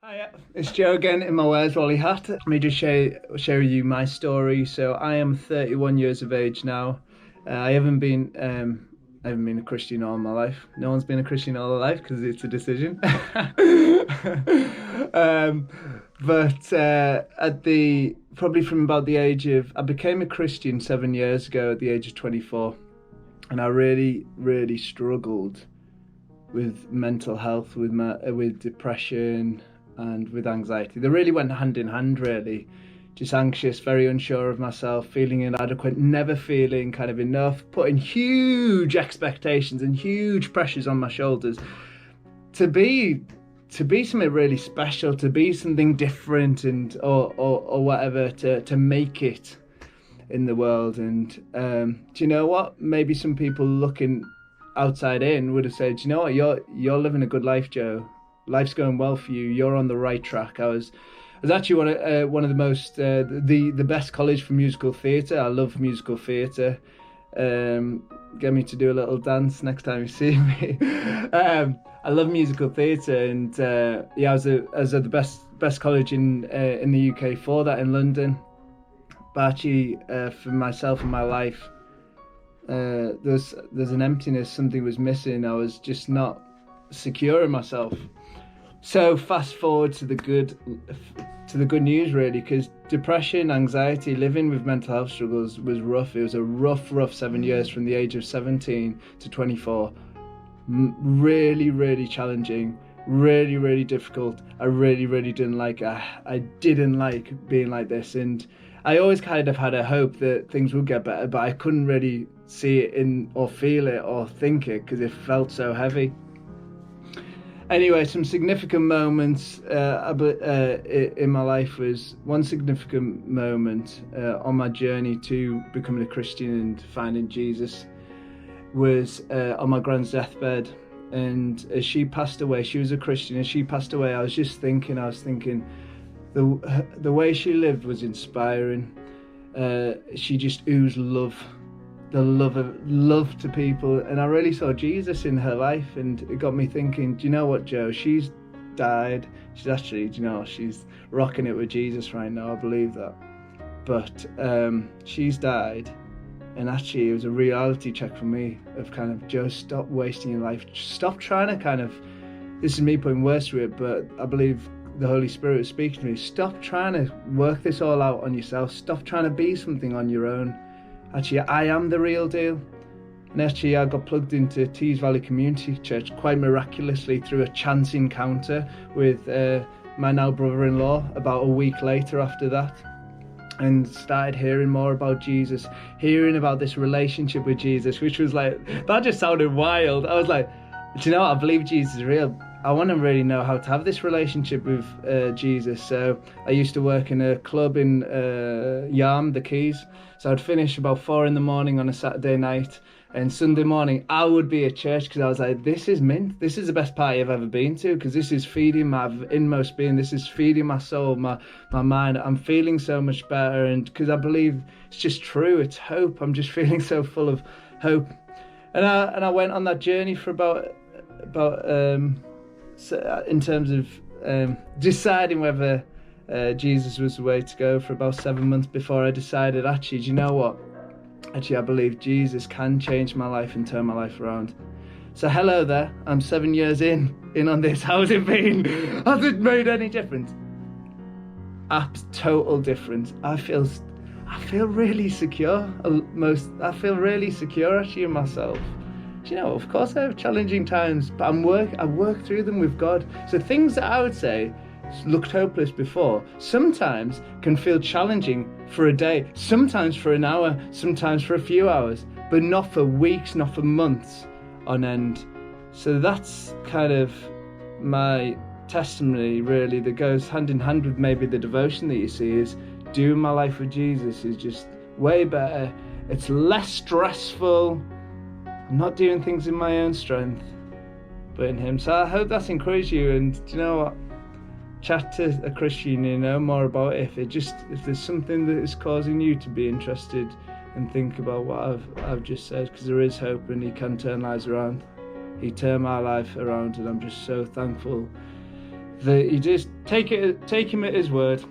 Hi, it's Joe again in my Where's Wally hat. Let me just share with you my story. So I am 31 years of age now. I haven't been a Christian all my life. No one's been a Christian all their life because it's a decision. um, but at the probably from about the age of I became a Christian 7 years ago at the age of 24, and I really struggled with mental health, with depression, and with anxiety. They really went hand in hand, really. Just anxious, very unsure of myself, feeling inadequate, never feeling kind of enough, putting huge expectations and huge pressures on my shoulders to be something really special, to be something different, and or whatever, to make it in the world. And do you know what? Maybe some people looking outside in would have said, "Do you know what? You're living a good life, Joe. Life's going well for you. You're on the right track." I was actually one of the most the best college for musical theatre. I love musical theatre. Get me to do a little dance next time you see me. I love musical theatre, and yeah, I was at the best college in the UK for that, in London. But actually, for myself and my life, there's an emptiness. Something was missing. I was just not secure in myself. So fast forward to the good news, really, because depression, anxiety, living with mental health struggles was rough. It was a rough 7 years from the age of 17 to 24. Really challenging, really difficult. I really didn't like it. I didn't like being like this, and I always kind of had a hope that things would get better, but I couldn't really see it in or feel it or think it because it felt so heavy. Anyway, some significant moments in my life was one significant moment on my journey to becoming a Christian and finding Jesus was on my grand's deathbed. And as she passed away, she was a Christian. As she passed away, I was thinking the way she lived was inspiring. She just oozed love. The love to people, and I really saw Jesus in her life, and it got me thinking, do you know what, Joe? She's died. She's actually, do you know, she's rocking it with Jesus right now. I believe that. But she's died, and actually it was a reality check for me of kind of, Joe, stop wasting your life. Stop trying to kind of, this is me putting words to it, but I believe the Holy Spirit speaks to me. Stop trying to work this all out on yourself. Stop trying to be something on your own. Actually, I am the real deal. And actually, I got plugged into Tees Valley Community Church quite miraculously through a chance encounter with my now brother-in-law about a week later after that. And started hearing more about Jesus, hearing about this relationship with Jesus, which was like, that just sounded wild. I was like, do you know what? I believe Jesus is real. I want to really know how to have this relationship with Jesus. So I used to work in a club in Yarm, the Keys. So I'd finish about 4 a.m. on a Saturday night, and Sunday morning I would be at church because I was like, this is mint. This is the best party I've ever been to, because this is feeding my inmost being. This is feeding my soul, my mind. I'm feeling so much better, and because I believe it's just true. It's hope. I'm just feeling so full of hope. And I went on that journey for about in terms of deciding whether Jesus was the way to go, for about 7 months before I decided, actually, do you know what? Actually, I believe Jesus can change my life and turn my life around. So hello there, I'm 7 years in on this. How's it been? Has it made any difference? Total difference. I feel really secure. I feel really secure actually in myself. You know, of course I have challenging times, but I work through them with God. So things that I would say looked hopeless before sometimes can feel challenging for a day, sometimes for an hour, sometimes for a few hours, but not for weeks, not for months on end. So that's kind of my testimony, really, that goes hand in hand with maybe the devotion that you see, is doing my life with Jesus is just way better. It's less stressful. I'm not doing things in my own strength, but in Him. So I hope that's encouraged you. And do you know what? Chat to a Christian, you know, more about it. If there's something that is causing you to be interested and think about what I've just said, because there is hope and He can turn lives around. He turned my life around, and I'm just so thankful that you just take him at his word.